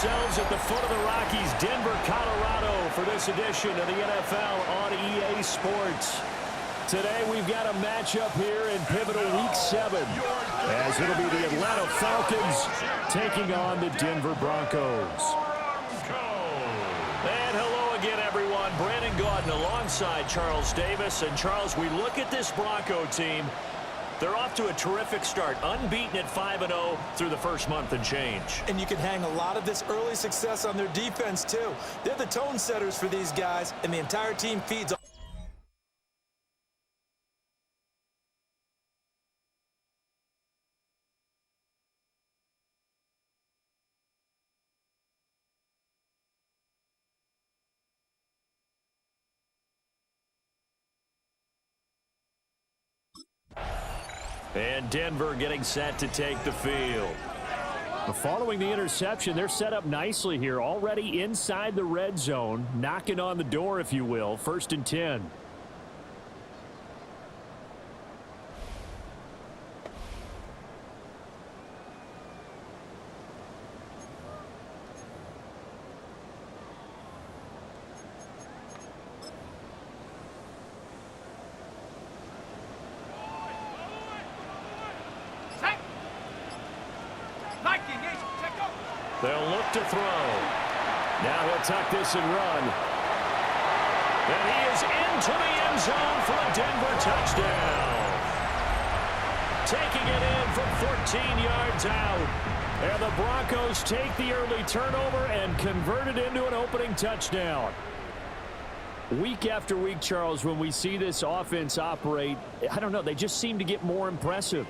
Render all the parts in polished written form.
ourselves at the foot of the Rockies, Denver, Colorado, for this edition of the NFL on EA Sports. Today we've got a matchup here in pivotal Week 7, as it'll be the Atlanta Falcons taking on the Denver Broncos. And hello again, everyone. Brandon Gaudin alongside Charles Davis. And Charles, we look at this Bronco team. They're off to a terrific start, unbeaten at 5-0 through the first month and change. And you can hang a lot of this early success on their defense, too. They're the tone setters for these guys, and the entire team feeds on. And Denver getting set to take the field. Following the interception, they're set up nicely here, already inside the red zone, knocking on the door, if you will. 1st and 10. They'll look to throw. Now he'll tuck this and run. And he is into the end zone for a Denver touchdown. Taking it in from 14 yards out. And the Broncos take the early turnover and convert it into an opening touchdown. Week after week, Charles, when we see this offense operate, I don't know, they just seem to get more impressive.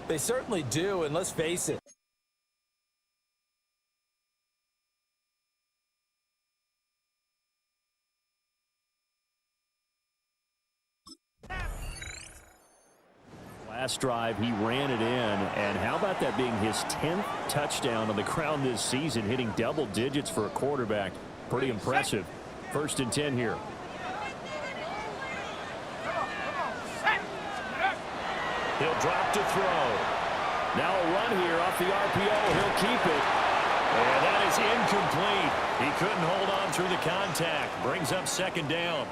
They certainly do, and let's face it. Last drive, he ran it in, and how about that being his 10th touchdown on the ground this season, hitting double digits for a quarterback. Pretty impressive. 1st and 10 here. He'll drop to throw. Now a run here off the RPO. He'll keep it. And that is incomplete. He couldn't hold on through the contact. Brings up 2nd down.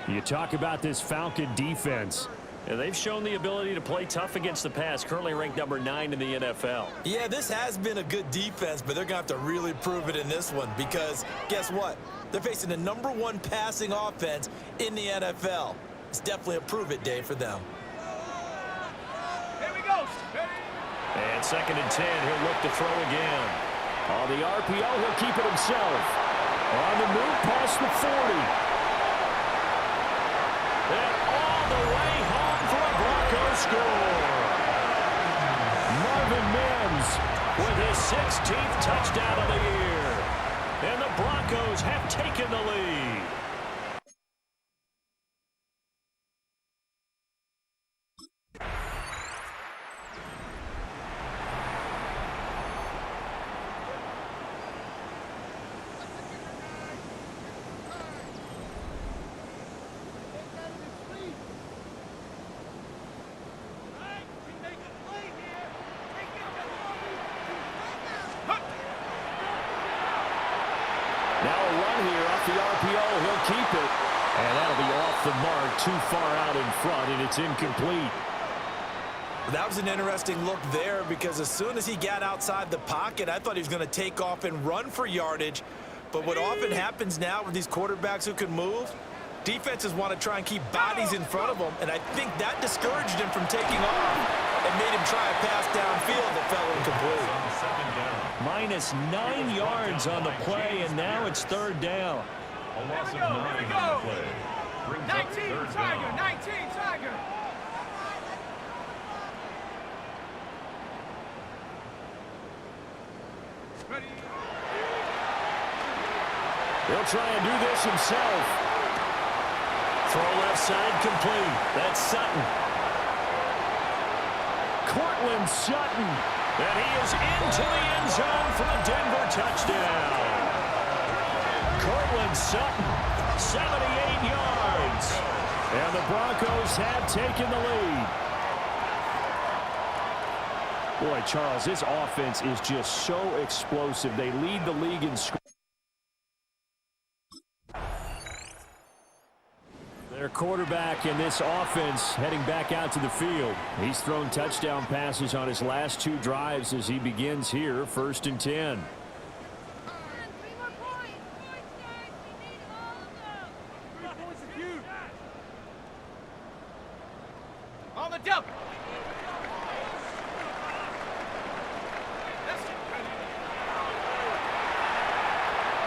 You talk about this Falcon defense. Yeah, they've shown the ability to play tough against the pass, currently ranked number 9 in the NFL. Yeah, this has been a good defense, but they're going to have to really prove it in this one because guess what? They're facing the number 1 passing offense in the NFL. It's definitely a prove-it day for them. Here we go. And 2nd and 10, he'll look to throw again. On the RPO, he'll keep it himself. On the move past the 40. And all the way home for a Broncos score. Marvin Mims with his 16th touchdown of the year. And the Broncos have taken the lead. The RPO, he'll keep it. And that'll be off the mark, too far out in front, and it's incomplete. That was an interesting look there because as soon as he got outside the pocket, I thought he was going to take off and run for yardage. But what often happens now with these quarterbacks who can move, defenses want to try and keep bodies in front of them, and I think that discouraged him from taking off and made him try a pass downfield that fell incomplete. Minus 9 yards on the play, and now it's 3rd down. A loss of 9 on the play. Brings 19 up 3rd Tiger, down. 19 Tiger. Ready. He'll try and do this himself. Throw left side complete. That's Sutton. Cortland Sutton. And he is into the end zone for a Denver touchdown. Cortland Sutton, 78 yards. And the Broncos have taken the lead. Boy, Charles, this offense is just so explosive. They lead the league in scoring. Their quarterback in this offense heading back out to the field. He's thrown touchdown passes on his last 2 drives as he begins here, 1st and 10. On the double.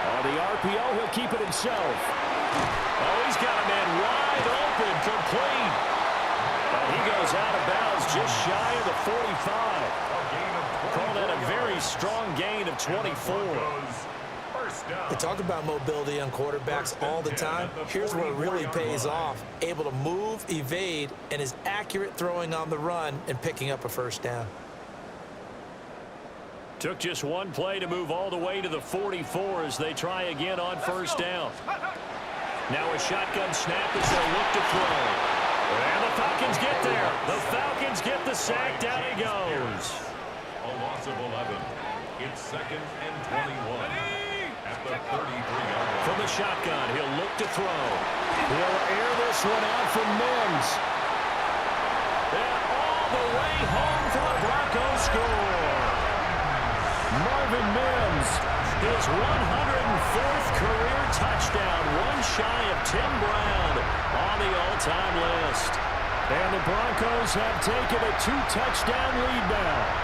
On the RPO, he'll keep it himself. Oh, he's got a man wide open, complete. And he goes out of bounds just shy of the 45. Call that a very strong gain of 24. They talk about mobility on quarterbacks all the time. Here's where it really pays off. Able to move, evade, and is accurate throwing on the run and picking up a 1st down. Took just one play to move all the way to the 44 as they try again on 1st down. Now a shotgun snap as they look to throw. And the Falcons get there. The Falcons get the sack. Down he goes. A loss of 11. It's 2nd and 21. At the 33-yard line. From the shotgun, he'll look to throw. He'll air this one out for Mims. And all the way home for the Broncos score. Marvin Mims, his 104th career touchdown, one shy of Tim Brown on the all-time list. And the Broncos have taken a 2-touchdown lead now.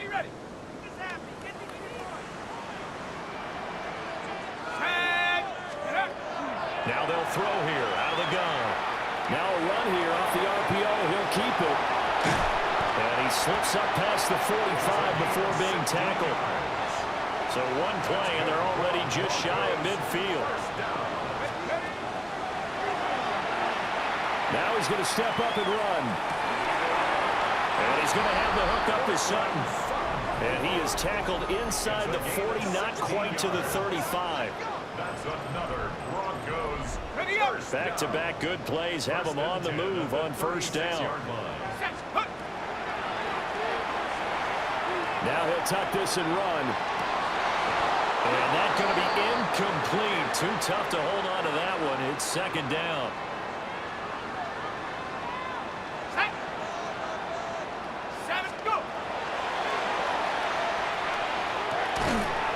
Ready. Now they'll throw here out of the gun. Now a run here off the RPO. He'll keep it. And he slips up past the 45 before being tackled. So one play, and they're already just shy of midfield. Now he's going to step up and run. And he's going to have the hook up to Sutton. And he is tackled inside the 40, not quite to the 35. That's another Broncos. Back-to-back good plays have him on the move on 1st down. Now he'll tuck this and run. And that's going to be incomplete. Too tough to hold on to that one. It's 2nd down.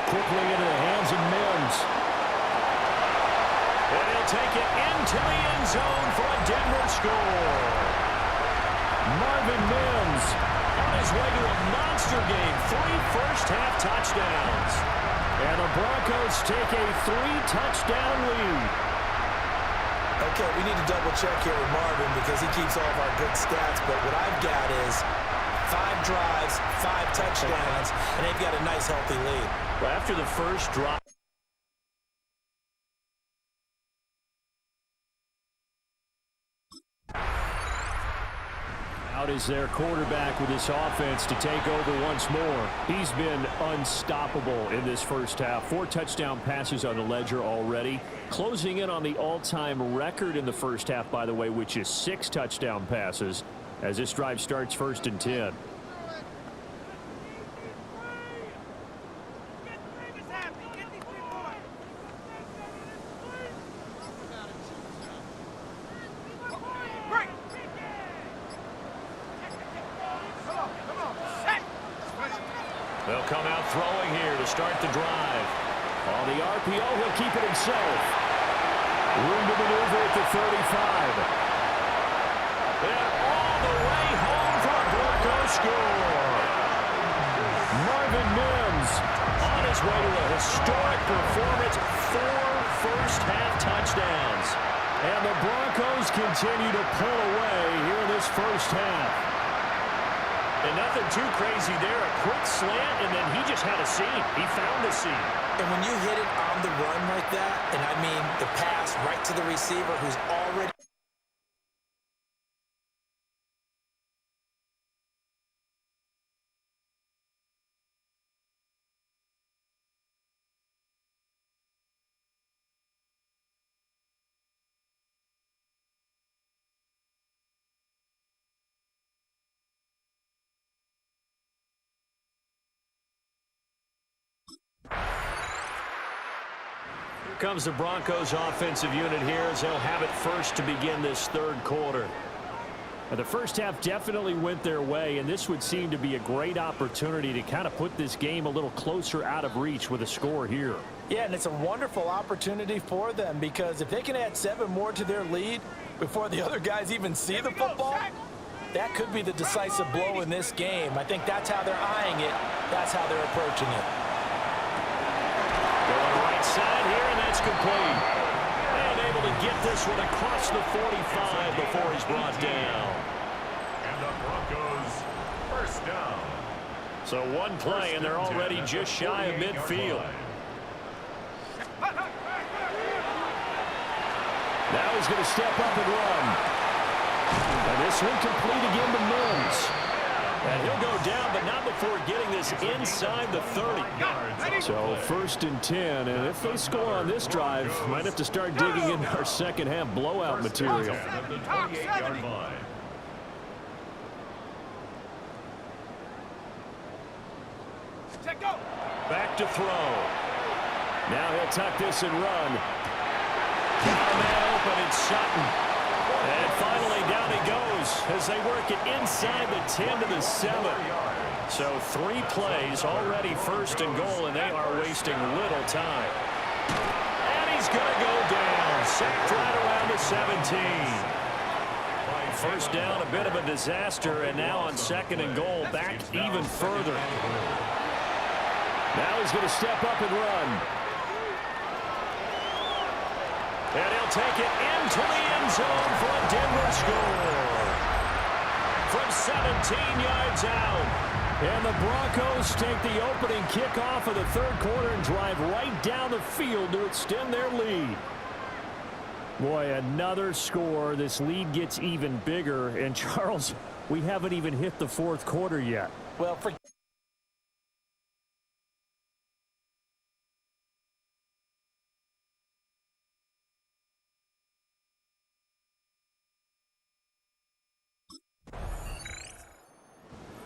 Quickly into the hands of Mims. And he'll take it into the end zone for a Denver score. Marvin Mims on his way to a monster game. 3 first-half touchdowns. And the Broncos take a 3-touchdown lead. Okay, we need to double-check here with Marvin because he keeps all of our good stats, but what I've got is 5 drives, 5 touchdowns, and they've got a nice, healthy lead. Well, after the first drive. Out is their quarterback with this offense to take over once more. He's been unstoppable in this first half. 4 touchdown passes on the ledger already. Closing in on the all-time record in the first half, by the way, which is 6 touchdown passes as this drive starts 1st and 10. They'll come out throwing here to start the drive. On the RPO, he'll keep it himself. Room to maneuver at the 35. And all the way home for a Broncos score. Marvin Mims on his way to a historic performance, 4 first-half touchdowns. And the Broncos continue to pull away here in this first half. And nothing too crazy there. A quick slant, and then he just had a seam. He found a seam. And when you hit it on the run like that, and I mean the pass right to the receiver who's already... Here comes the Broncos offensive unit here as they'll have it first to begin this third quarter. The first half definitely went their way, and this would seem to be a great opportunity to kind of put this game a little closer out of reach with a score here. Yeah, and it's a wonderful opportunity for them because if they can add 7 more to their lead before the other guys even see the football, that could be the decisive blow in this game. I think that's how they're eyeing it. That's how they're approaching it. Going right side here, and that's complete. And able to get this one across the 45 before he's brought down. And the Broncos first down. So one play, and they're already just shy of midfield. Now he's going to step up and run. And this one complete again to Mims. And he'll go down, but not before getting this inside the 30. So first and 10, and if they score on this drive, might have to start digging in our second half blowout material. At the 28-yard line. Back to throw. Now he'll tuck this and run. Got a man open, it's Sutton. And finally down he goes as they work it inside the 10 to the 7. So 3 plays already first and goal, and they are wasting little time. And he's going to go down. Sacked right around the 17. First down, a bit of a disaster, and now on second and goal, back even further. Now he's going to step up and run. And he'll take it into the end zone for a Denver score. From 17 yards out. And the Broncos take the opening kickoff of the third quarter and drive right down the field to extend their lead. Boy, another score. This lead gets even bigger. And, Charles, we haven't even hit the fourth quarter yet. Well,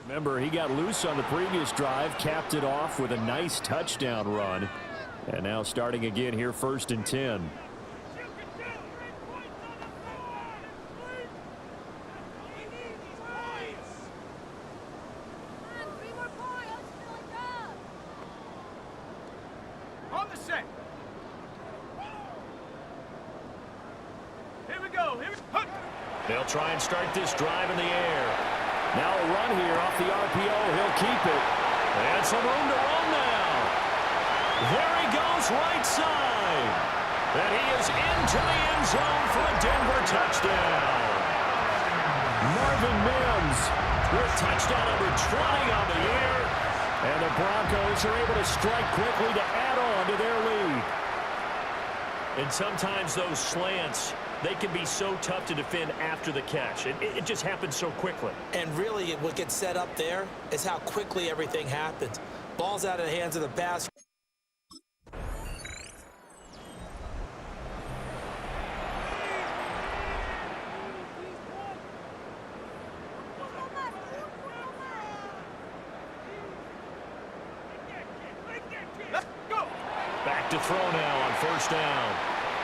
Remember, he got loose on the previous drive, capped it off with a nice touchdown run. And now starting again here, first and 10. On the set. Here we go. They'll try and start this drive in the air. Now a run here off the RPO. He'll keep it. And some room to run now. There he goes right side. And he is into the end zone for a Denver touchdown. Marvin Mims with touchdown number 20 on the year. And the Broncos are able to strike quickly to add on to their lead. And sometimes those slants, they can be so tough to defend after the catch. It just happens so quickly. and really what gets set up there is how quickly everything happens. Ball's out of the hands of the pass. Back to throw now on first down.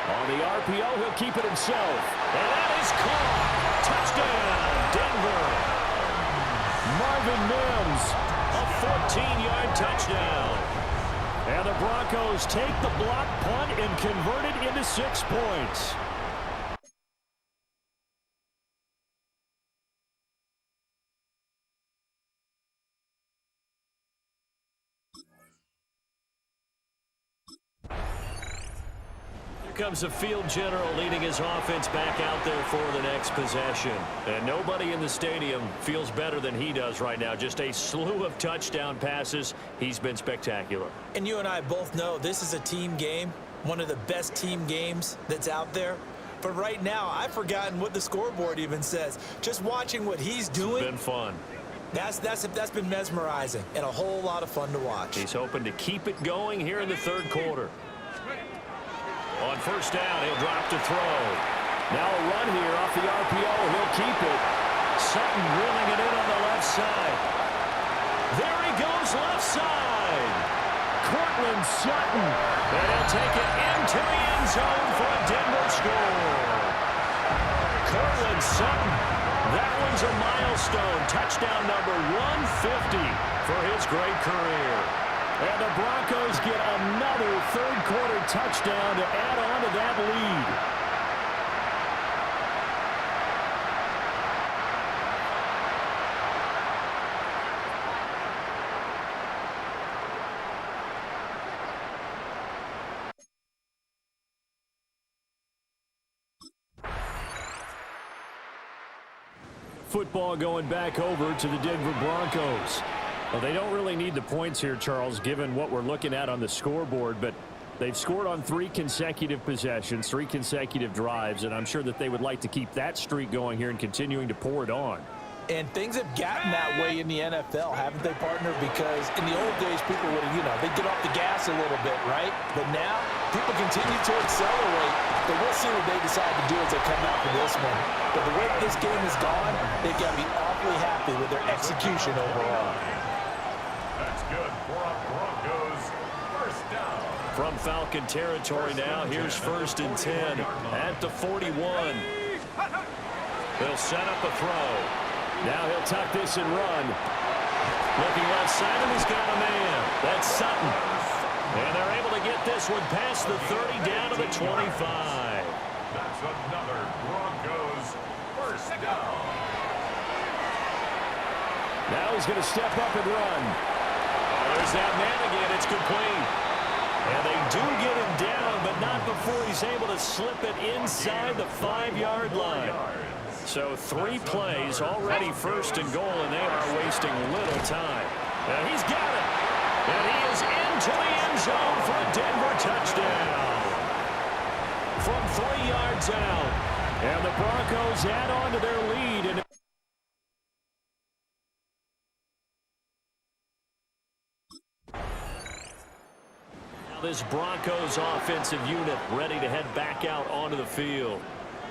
On the RPO, he'll keep it himself. And that is caught. Touchdown, Denver. Marvin Mims, a 14-yard touchdown. And the Broncos take the block punt and convert it into 6 points. comes the field general leading his offense back out there for the next possession. And nobody in the stadium feels better than he does right now. Just a slew of touchdown passes. He's been spectacular. And you and I both know this is a team game, one of the best team games that's out there. But right now, I've forgotten what the scoreboard even says. Just watching what he's doing. It's been fun. That's been mesmerizing and a whole lot of fun to watch. He's hoping to keep it going here in the third quarter. On first down, he'll drop to throw. Now a run here off the RPO. He'll keep it. Sutton drilling it in on the left side. There he goes, left side. Cortland Sutton. And he'll take it into the end zone for a Denver score. Cortland Sutton. That one's a milestone. Touchdown number 150 for his great career. And the Broncos get another third-quarter touchdown to add on to that lead. Football going back over to the Denver Broncos. Well, they don't really need the points here, Charles, given what we're looking at on the scoreboard, but they've scored on 3 consecutive possessions, 3 consecutive drives, and I'm sure that they would like to keep that streak going here and continuing to pour it on. And things have gotten that way in the NFL, haven't they, partner? Because in the old days, people would have, they'd get off the gas a little bit, right? But now, people continue to accelerate. But we'll see what they decide to do as they come out for this one. But the way this game has gone, they've got to be awfully happy with their execution overall. That's good for a Broncos first down. From Falcon territory now, here's first and 10 at the 41. They'll set up a throw. Now he'll tuck this and run. Looking left side, and he's got a man. That's Sutton. And they're able to get this one past the 30 down to the 25. That's another Broncos first down. Now he's going to step up and run. Oh, there's that man again. It's complete. And they do get him down, but not before he's able to slip it inside the 5-yard line. So 3 plays, already first and goal, and they are wasting little time. Now he's got it. And he is into the end zone for a Denver touchdown. From 3 yards out. And the Broncos add on to their lead. And this Broncos offensive unit ready to head back out onto the field.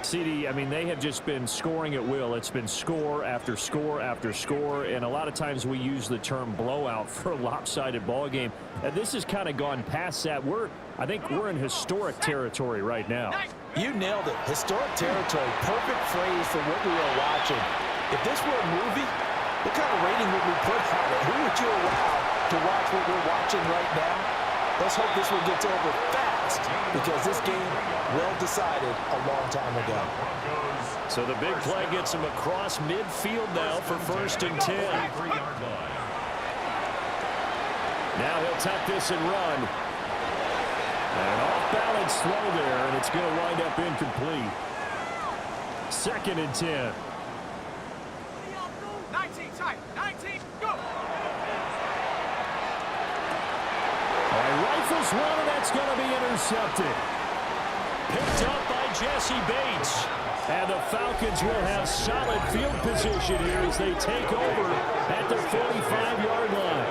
CD, I mean, they have just been scoring at will. It's been score after score after score, and a lot of times we use the term blowout for a lopsided ball game. And this has kind of gone past that. I think we're in historic territory right now. You nailed it. Historic territory. Perfect phrase for what we are watching. If this were a movie, what kind of rating would we put on it? Who would you allow to watch what we're watching right now? Let's hope this one gets over fast, because this game well decided a long time ago. So the big play gets him across midfield now for first and 10. Now he'll tuck this and run. And off-balance throw there, and it's going to wind up incomplete. Second and 10. 19, tight. 19, go. Rifles one, and that's going to be intercepted. Picked up by Jesse Bates. And the Falcons will have solid field position here as they take over at the 45-yard line.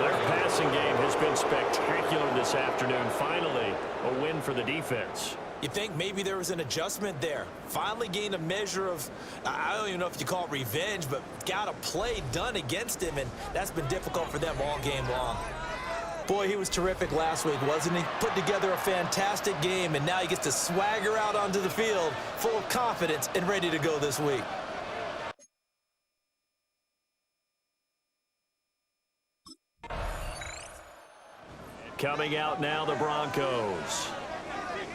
Their passing game has been spectacular this afternoon. Finally, a win for the defense. You think maybe there was an adjustment there. Finally gained a measure of, I don't even know if you call it revenge, but got a play done against him, and that's been difficult for them all game long. Boy, he was terrific last week, wasn't he? Put together a fantastic game, and now he gets to swagger out onto the field full of confidence and ready to go this week. Coming out now, the Broncos.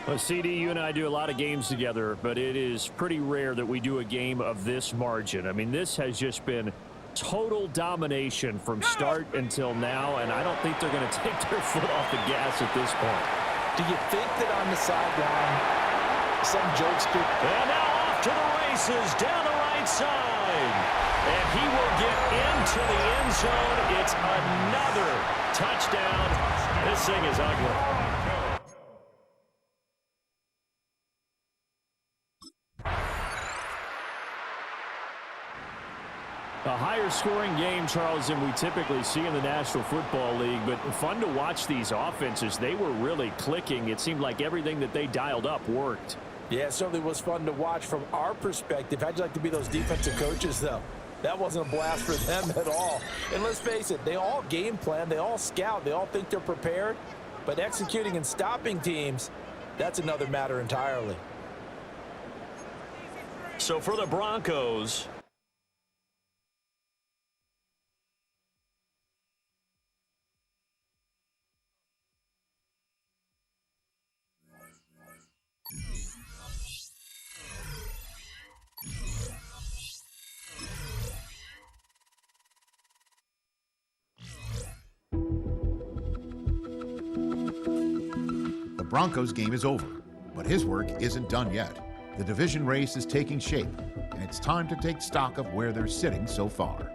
Well, CD, you and I do a lot of games together, but it is pretty rare that we do a game of this margin. I mean, this has just been total domination from start until now, and I don't think they're going to take their foot off the gas at this point. Do you think that on the sideline, some jokester? And now off to the races down the right side. And he will get into the end zone. It's another touchdown. This thing is ugly. A higher scoring game, Charles, than we typically see in the National Football League, but fun to watch these offenses. They were really clicking. It seemed like everything that they dialed up worked. Yeah, it certainly was fun to watch from our perspective. How'd you like to be those defensive coaches, though? That wasn't a blast for them at all. And let's face it, they all game plan, they all scout, they all think they're prepared, but executing and stopping teams, that's another matter entirely. So for the Broncos, the Broncos game is over, but his work isn't done yet. The division race is taking shape, and it's time to take stock of where they're sitting so far.